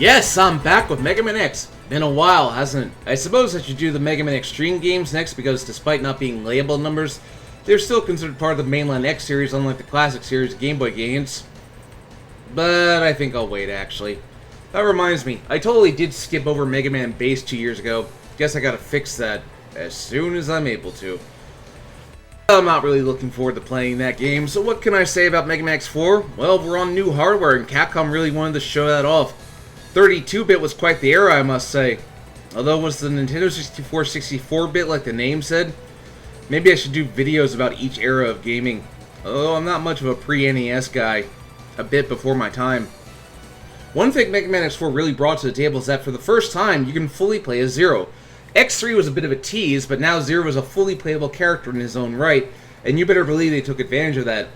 Yes, I'm back with Mega Man X. Been a while, hasn't it? I suppose I should do the Mega Man Extreme games next because despite not being labeled numbers, they're still considered part of the mainline X series, unlike the classic series Game Boy games. But I think I'll wait, actually. That reminds me, I totally did skip over Mega Man Base 2 years ago. Guess I gotta fix that as soon as I'm able to. I'm not really looking forward to playing that game, so what can I say about Mega Man X4? Well, we're on new hardware and Capcom really wanted to show that off. 32-bit was quite the era, I must say. Although was the Nintendo 64 64-bit like the name said? Maybe I should do videos about each era of gaming. Although I'm not much of a pre-NES guy. A bit before my time. One thing Mega Man X4 really brought to the table is that for the first time, you can fully play as Zero. X3 was a bit of a tease, but now Zero is a fully playable character in his own right, and you better believe they took advantage of that.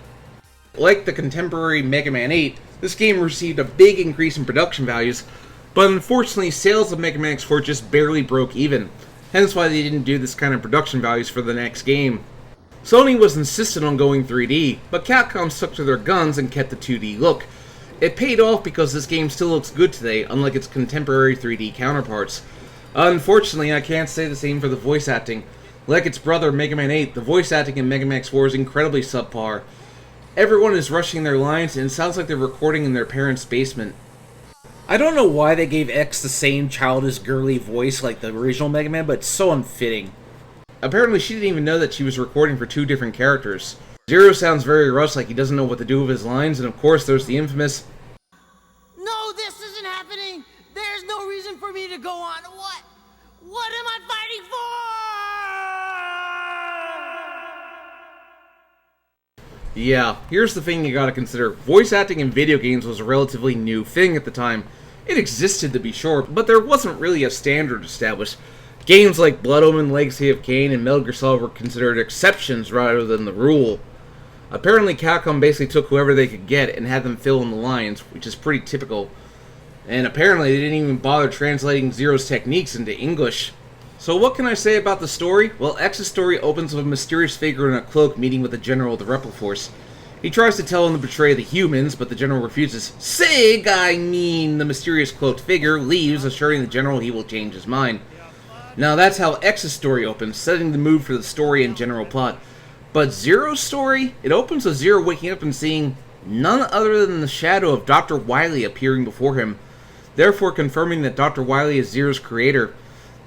Like the contemporary Mega Man 8, this game received a big increase in production values, but unfortunately sales of Mega Man X4 just barely broke even, hence why they didn't do this kind of production values for the next game. Sony was insistent on going 3D, but Capcom stuck to their guns and kept the 2D look. It paid off because this game still looks good today, unlike its contemporary 3D counterparts. Unfortunately, I can't say the same for the voice acting. Like its brother Mega Man 8, the voice acting in Mega Man X4 is incredibly subpar. Everyone is rushing their lines, and it sounds like they're recording in their parents' basement. I don't know why they gave X the same childish, girly voice like the original Mega Man, but it's so unfitting. Apparently, she didn't even know that she was recording for two different characters. Zero sounds very rushed, like he doesn't know what to do with his lines, and of course, there's the infamous, "No, this isn't happening! There's no reason for me to go on! What am I fighting for?" Yeah, here's the thing you gotta consider. Voice acting in video games was a relatively new thing at the time. It existed, to be sure, but there wasn't really a standard established. Games like Blood Omen, Legacy of Kain, and Metal Gear Solid were considered exceptions rather than the rule. Apparently Capcom basically took whoever they could get and had them fill in the lines, which is pretty typical. And apparently they didn't even bother translating Zero's techniques into English. So what can I say about the story? Well, X's story opens with a mysterious figure in a cloak meeting with the general of the Rebel Force. He tries to tell him to betray the humans, but the general refuses. Sig, I mean, the mysterious cloaked figure leaves, assuring the general he will change his mind. Now that's how X's story opens, setting the mood for the story and general plot. But Zero's story? It opens with Zero waking up and seeing none other than the shadow of Dr. Wily appearing before him, therefore confirming that Dr. Wily is Zero's creator.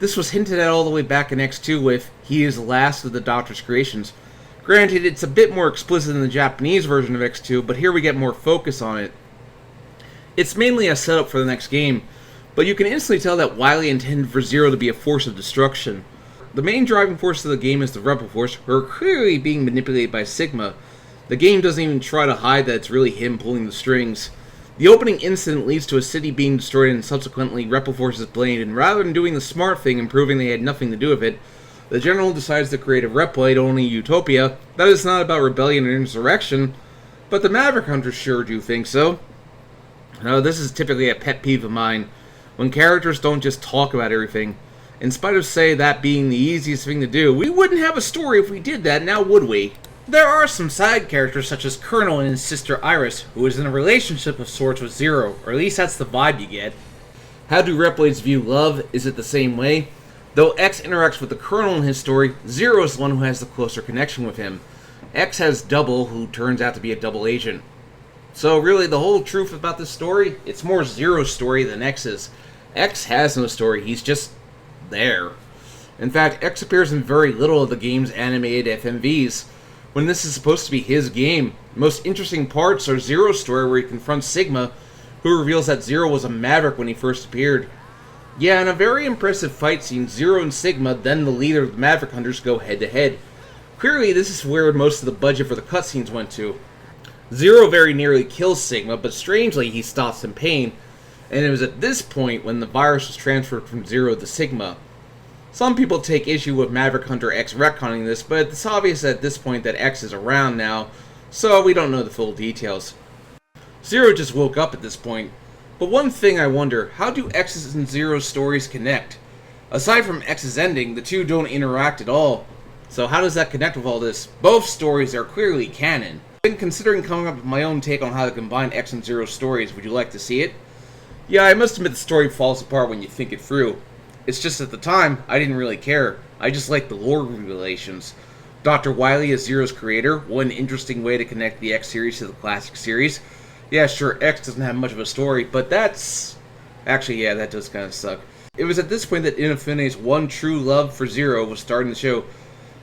This was hinted at all the way back in X2 with, he is the last of the Doctor's creations. Granted, it's a bit more explicit in the Japanese version of X2, but here we get more focus on it. It's mainly a setup for the next game, but you can instantly tell that Wily intended for Zero to be a force of destruction. The main driving force of the game is the Rebel Force, who are clearly being manipulated by Sigma. The game doesn't even try to hide that it's really him pulling the strings. The opening incident leads to a city being destroyed and subsequently Rebel Force is blamed, and rather than doing the smart thing and proving they had nothing to do with it, the general decides to create a Reploid-only utopia that is not about rebellion and insurrection, but the Maverick Hunters sure do think so. Now, this is typically a pet peeve of mine, when characters don't just talk about everything. In spite of, say, that being the easiest thing to do, we wouldn't have a story if we did that, now would we? There are some side characters such as Colonel and his sister Iris, who is in a relationship of sorts with Zero, or at least that's the vibe you get. How do Reploids view love? Is it the same way? Though X interacts with the Colonel in his story, Zero is the one who has the closer connection with him. X has Double, who turns out to be a double agent. So really, the whole truth about this story, it's more Zero's story than X's. X has no story, he's just there. In fact, X appears in very little of the game's animated FMVs. When this is supposed to be his game, the most interesting parts are Zero's story where he confronts Sigma, who reveals that Zero was a Maverick when he first appeared. Yeah, in a very impressive fight scene, Zero and Sigma, then the leader of the Maverick Hunters, go head to head. Clearly, this is where most of the budget for the cutscenes went to. Zero very nearly kills Sigma, but strangely he stops in pain, and it was at this point when the virus was transferred from Zero to Sigma. Some people take issue with Maverick Hunter X retconning this, but it's obvious at this point that X is around now, so we don't know the full details. Zero just woke up at this point. But one thing I wonder, how do X's and Zero's stories connect? Aside from X's ending, the two don't interact at all. So how does that connect with all this? Both stories are clearly canon. I've been considering coming up with my own take on how to combine X and Zero's stories. Would you like to see it? Yeah, I must admit the story falls apart when you think it through. It's just at the time, I didn't really care. I just liked the lore revelations. Dr. Wily is Zero's creator, one interesting way to connect the X series to the classic series. Yeah, sure, X doesn't have much of a story, but that's... Actually, yeah, that does kind of suck. It was at this point that Inafini's one true love for Zero was starting to show.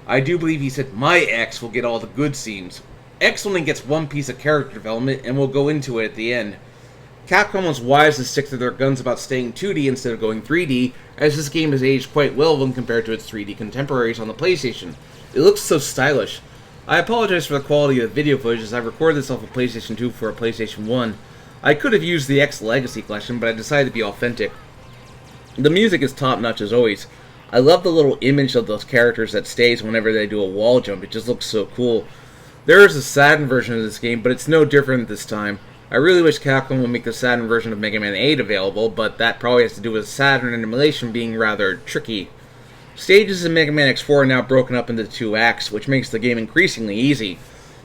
I do believe he said, my X will get all the good scenes. X only gets one piece of character development, and we'll go into it at the end. Capcom was wise to stick to their guns about staying 2D instead of going 3D, as this game has aged quite well when compared to its 3D contemporaries on the PlayStation. It looks so stylish. I apologize for the quality of the video footage as I recorded this off of PlayStation 2 for a PlayStation 1. I could have used the X Legacy Collection, but I decided to be authentic. The music is top notch as always. I love the little image of those characters that stays whenever they do a wall jump, it just looks so cool. There is a Saturn version of this game, but it's no different this time. I really wish Capcom would make the Saturn version of Mega Man 8 available, but that probably has to do with Saturn emulation being rather tricky. Stages in Mega Man X4 are now broken up into 2 acts, which makes the game increasingly easy.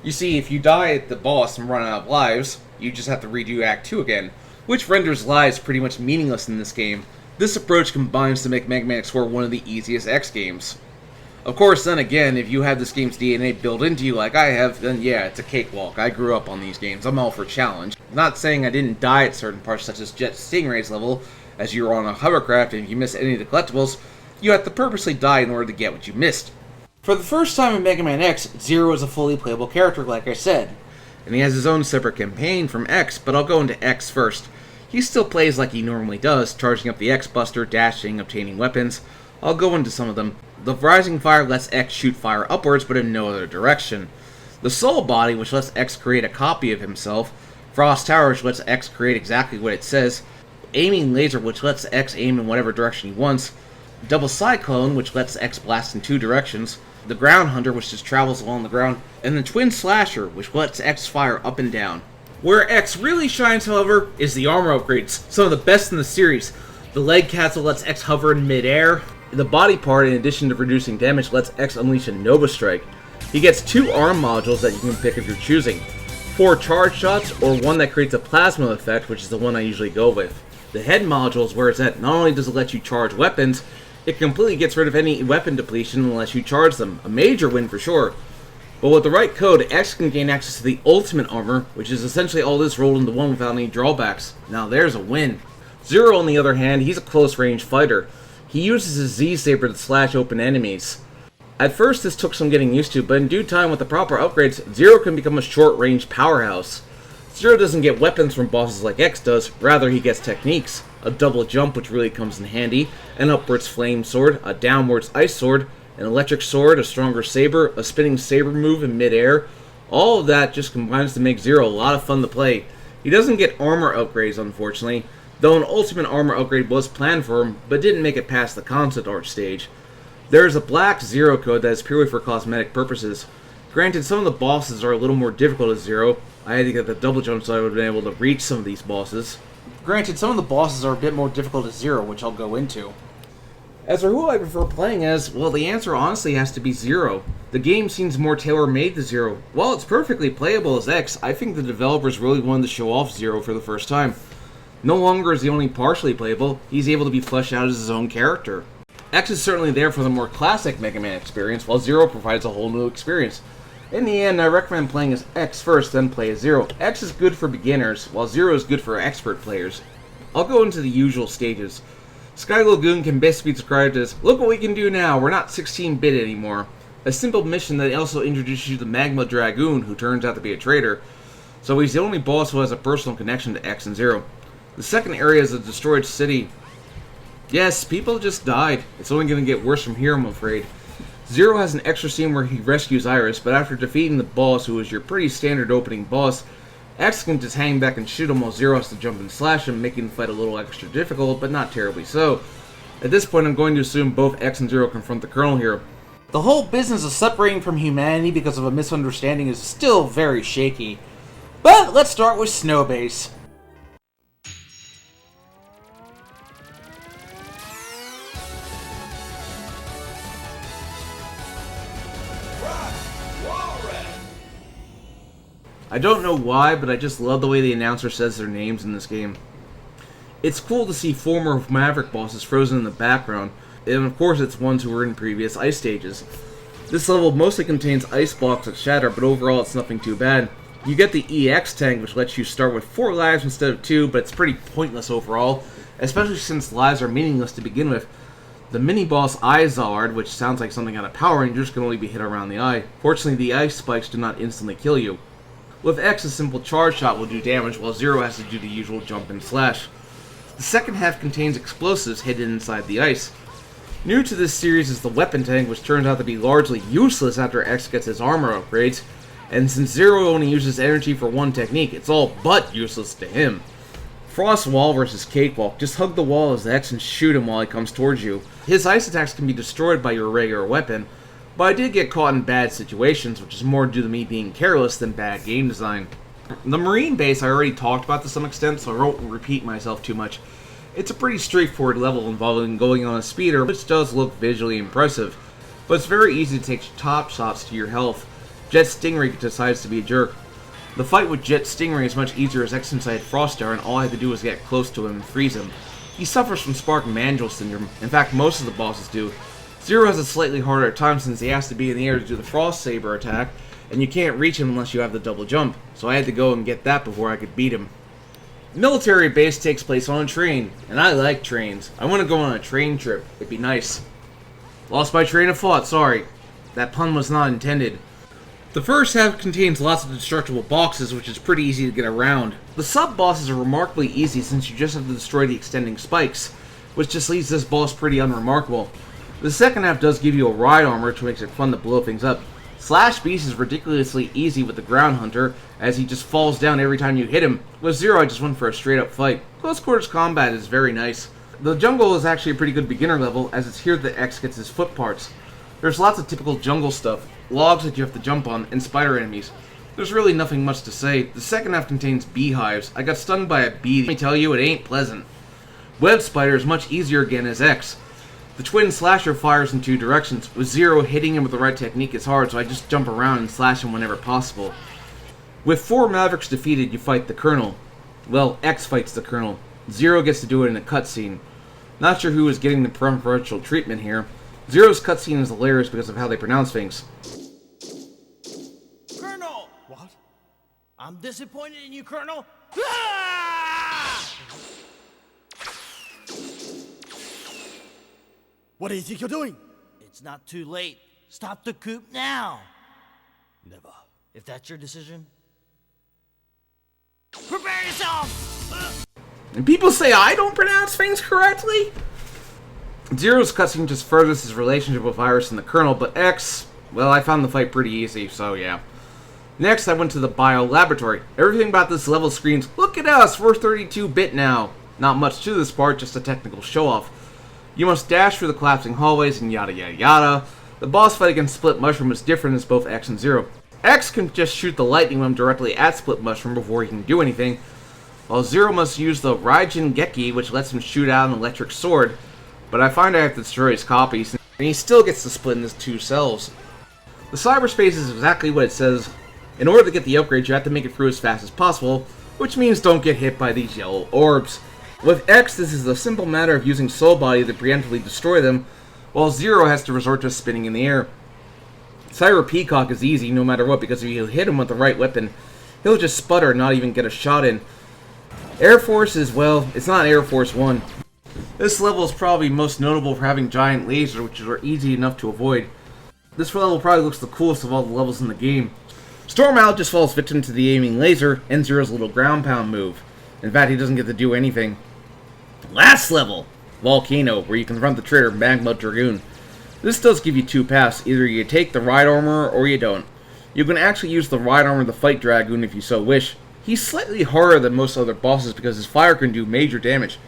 You see, if you die at the boss and run out of lives, you just have to redo Act 2 again, which renders lives pretty much meaningless in this game. This approach combines to make Mega Man X4 one of the easiest X games. Of course, then again, if you have this game's DNA built into you like I have, then yeah, it's a cakewalk. I grew up on these games. I'm all for challenge. Not saying I didn't die at certain parts, such as Jet Stingray's level, as you're on a hovercraft and if you miss any of the collectibles, you have to purposely die in order to get what you missed. For the first time in Mega Man X, Zero is a fully playable character, like I said. And he has his own separate campaign from X, but I'll go into X first. He still plays like he normally does, charging up the X-Buster, dashing, obtaining weapons. I'll go into some of them. The Rising Fire lets X shoot fire upwards, but in no other direction. The Soul Body, which lets X create a copy of himself. Frost Tower, which lets X create exactly what it says. Aiming Laser, which lets X aim in whatever direction he wants. Double Cyclone, which lets X blast in 2 directions. The Ground Hunter, which just travels along the ground. And the Twin Slasher, which lets X fire up and down. Where X really shines, however, is the armor upgrades, some of the best in the series. The Leg Capsule lets X hover in mid-air. The body part, in addition to reducing damage, lets X unleash a Nova Strike. He gets 2 arm modules that you can pick if you're choosing. 4 charge shots, or one that creates a plasma effect, which is the one I usually go with. The head module is where it's at. Not only does it let you charge weapons, it completely gets rid of any weapon depletion unless you charge them. A major win for sure. But with the right code, X can gain access to the Ultimate Armor, which is essentially all this rolled into one without any drawbacks. Now there's a win. Zero, on the other hand, he's a close-range fighter. He uses his Z-Saber to slash open enemies. At first this took some getting used to, but in due time with the proper upgrades, Zero can become a short-range powerhouse. Zero doesn't get weapons from bosses like X does, rather he gets techniques. A double jump, which really comes in handy, an upwards flame sword, a downwards ice sword, an electric sword, a stronger saber, a spinning saber move in mid-air. All of that just combines to make Zero a lot of fun to play. He doesn't get armor upgrades, unfortunately, though an ultimate armor upgrade was planned for him, but didn't make it past the concept art stage. There is a black Zero code that is purely for cosmetic purposes. Granted, some of the bosses are a little more difficult as Zero. I had to get the double jump so I would have been able to reach some of these bosses. Granted, some of the bosses are a bit more difficult as Zero, which I'll go into. As for who I prefer playing as, well, the answer honestly has to be Zero. The game seems more tailor-made to Zero. While it's perfectly playable as X, I think the developers really wanted to show off Zero for the first time. No longer is he only partially playable, he's able to be fleshed out as his own character. X is certainly there for the more classic Mega Man experience, while Zero provides a whole new experience. In the end, I recommend playing as X first, then play as Zero. X is good for beginners, while Zero is good for expert players. I'll go into the usual stages. Sky Lagoon can best be described as, look what we can do now, we're not 16-bit anymore. A simple mission that also introduces you to Magma Dragoon, who turns out to be a traitor. So he's the only boss who has a personal connection to X and Zero. The second area is a destroyed city. Yes, people just died. It's only going to get worse from here, I'm afraid. Zero has an extra scene where he rescues Iris, but after defeating the boss, who is your pretty standard opening boss, X can just hang back and shoot him while Zero has to jump and slash him, making the fight a little extra difficult, but not terribly so. At this point, I'm going to assume both X and Zero confront the Colonel here. The whole business of separating from humanity because of a misunderstanding is still very shaky. But let's start with Snowbase. I don't know why, but I just love the way the announcer says their names in this game. It's cool to see former Maverick bosses frozen in the background, and of course it's ones who were in previous ice stages. This level mostly contains ice blocks that shatter, but overall it's nothing too bad. You get the EX tank, which lets you start with 4 lives instead of 2, but it's pretty pointless overall, especially since lives are meaningless to begin with. The mini-boss Izard, which sounds like something out of Power Rangers, can only be hit around the eye. Fortunately, the ice spikes do not instantly kill you. With X, a simple charge shot will do damage, while Zero has to do the usual jump and slash. The second half contains explosives hidden inside the ice. New to this series is the weapon tank, which turns out to be largely useless after X gets his armor upgrades, and since Zero only uses energy for one technique, it's all but useless to him. Frost Wall versus Cakewalk. Just hug the wall as X and shoot him while he comes towards you. His ice attacks can be destroyed by your regular weapon, but I did get caught in bad situations, which is more due to me being careless than bad game design. The Marine base I already talked about to some extent, so I won't repeat myself too much. It's a pretty straightforward level involving going on a speeder, which does look visually impressive, but it's very easy to take top shots to your health. Jet Stingray decides to be a jerk. The fight with Jet Stingray is much easier as X inside Frostar, and all I had to do was get close to him and freeze him. He suffers from Spark Mandrill syndrome. In fact, most of the bosses do. Zero has a slightly harder time since he has to be in the air to do the Frost Saber attack, and you can't reach him unless you have the double jump, so I had to go and get that before I could beat him. Military base takes place on a train, and I like trains. I want to go on a train trip. It'd be nice. Lost my train of thought, sorry. That pun was not intended. The first half contains lots of destructible boxes, which is pretty easy to get around. The sub-bosses are remarkably easy since you just have to destroy the extending spikes, which just leaves this boss pretty unremarkable. The second half does give you a ride armor, which makes it fun to blow things up. Slash Beast is ridiculously easy with the Ground Hunter, as he just falls down every time you hit him. With Zero, I just went for a straight-up fight. Close quarters combat is very nice. The jungle is actually a pretty good beginner level, as it's here that X gets his foot parts. There's lots of typical jungle stuff, logs that you have to jump on, and spider enemies. There's really nothing much to say. The second half contains beehives. I got stung by a bee. Let me tell you, it ain't pleasant. Web Spider is much easier again as X. The twin slasher fires in 2 directions. With Zero, hitting him with the right technique is hard, so I just jump around and slash him whenever possible. With 4 Mavericks defeated, you fight the Colonel. Well, X fights the Colonel. Zero gets to do it in a cutscene. Not sure who is getting the preferential treatment here. Zero's cutscene is hilarious because of how they pronounce things. Colonel! What? I'm disappointed in you, Colonel. Ah! What do you think you're doing? It's not too late. Stop the coup now. Never. If that's your decision, prepare yourself! And people say I don't pronounce things correctly? Zero's cutscene just furthers his relationship with Iris and the Colonel, but X, well, I found the fight pretty easy, so yeah. Next, I went to the Bio Laboratory. Everything about this level screams, look at us, we're 32-bit now. Not much to this part, just a technical show-off. You must dash through the collapsing hallways and yada yada yada. The boss fight against Split Mushroom is different as both X and Zero. X can just shoot the lightning limb directly at Split Mushroom before he can do anything, while Zero must use the Raijin Geki, which lets him shoot out an electric sword, but I find I have to destroy his copies, and he still gets to split into 2 cells. The cyberspace is exactly what it says. In order to get the upgrade, you have to make it through as fast as possible, which means don't get hit by these yellow orbs. With X, this is a simple matter of using Soul Body to preemptively destroy them, while Zero has to resort to spinning in the air. Cyber Peacock is easy no matter what, because if you hit him with the right weapon, he'll just sputter and not even get a shot in. Air Force is, well, it's not Air Force 1. This level is probably most notable for having giant lasers, which are easy enough to avoid. This level probably looks the coolest of all the levels in the game. Storm Out just falls victim to the aiming laser and Zero's little ground pound move. In fact, he doesn't get to do anything. Last level, Volcano, where you confront the traitor Magma Dragoon. This does give you 2 paths. Either you take the ride armor or you don't. You can actually use the ride armor to fight Dragoon if you so wish. He's slightly harder than most other bosses because his fire can do major damage,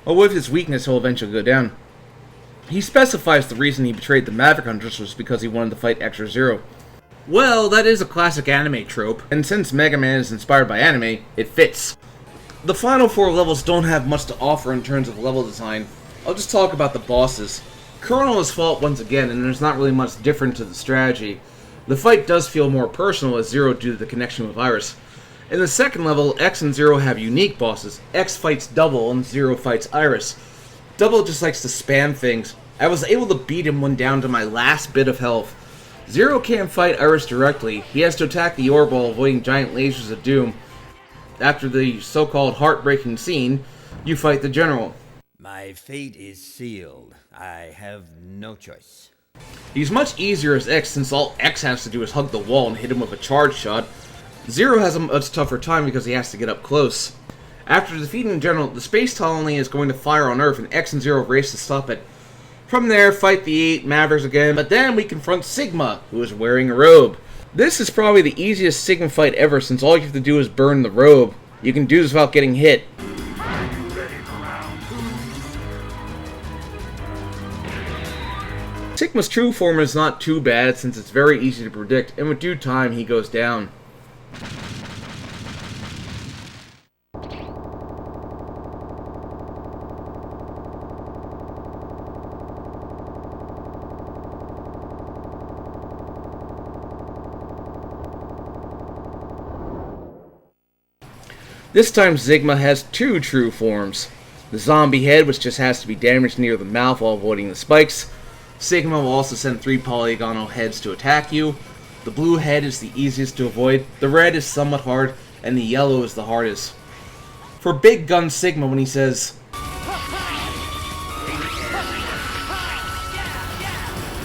but with his weakness he'll eventually go down. He specifies the reason he betrayed the Maverick Hunters was because he wanted to fight Extra Zero. Well, that is a classic anime trope, and since Mega Man is inspired by anime, it fits. The final 4 levels don't have much to offer in terms of level design. I'll just talk about the bosses. Colonel is fought once again, and there's not really much different to the strategy. The fight does feel more personal as Zero due to the connection with Iris. In the second level, X and Zero have unique bosses. X fights Double and Zero fights Iris. Double just likes to spam things. I was able to beat him when down to my last bit of health. Zero can't fight Iris directly. He has to attack the orb while avoiding giant lasers of doom. After the so-called heartbreaking scene, you fight the General. My fate is sealed. I have no choice. He's much easier as X since all X has to do is hug the wall and hit him with a charge shot. Zero has a much tougher time because he has to get up close. After defeating the General, the space colony is going to fire on Earth and X and Zero race to stop it. From there, fight the 8 Mavericks again, but then we confront Sigma, who is wearing a robe. This is probably the easiest Sigma fight ever since all you have to do is burn the robe. You can do this without getting hit. Sigma's true form is not too bad since it's very easy to predict, and with due time he goes down. This time Sigma has 2 true forms. The zombie head, which just has to be damaged near the mouth while avoiding the spikes. Sigma will also send 3 polygonal heads to attack you. The blue head is the easiest to avoid, the red is somewhat hard, and the yellow is the hardest. For Big Gun Sigma, when he says,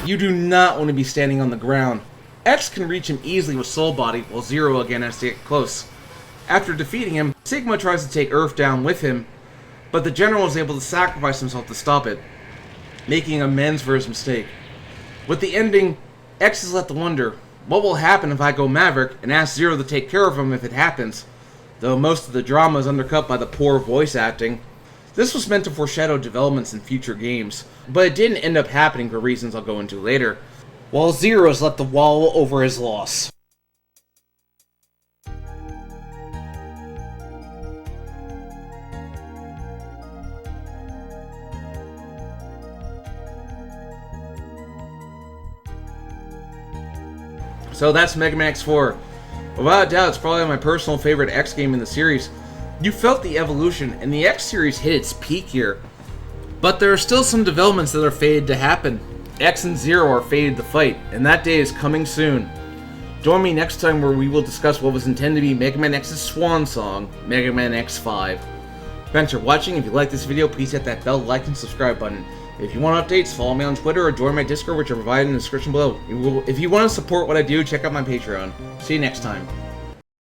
you do not want to be standing on the ground. X can reach him easily with Soul Body, while Zero again has to get close. After defeating him, Sigma tries to take Earth down with him, but the General is able to sacrifice himself to stop it, making amends for his mistake. With the ending, X is left to wonder, what will happen if I go Maverick and ask Zero to take care of him if it happens, though most of the drama is undercut by the poor voice acting. This was meant to foreshadow developments in future games, but it didn't end up happening for reasons I'll go into later, while Zero is left to wallow over his loss. So that's Mega Man X4. Without a doubt, it's probably my personal favorite X game in the series. You felt the evolution, and the X series hit its peak here. But there are still some developments that are fated to happen. X and Zero are fated to fight, and that day is coming soon. Join me next time where we will discuss what was intended to be Mega Man X's swan song, Mega Man X5. Thanks for watching. If you like this video, please hit that bell, like, and subscribe button. If you want updates, follow me on Twitter or join my Discord, which are provided in the description below. If you want to support what I do, check out my Patreon. See you next time.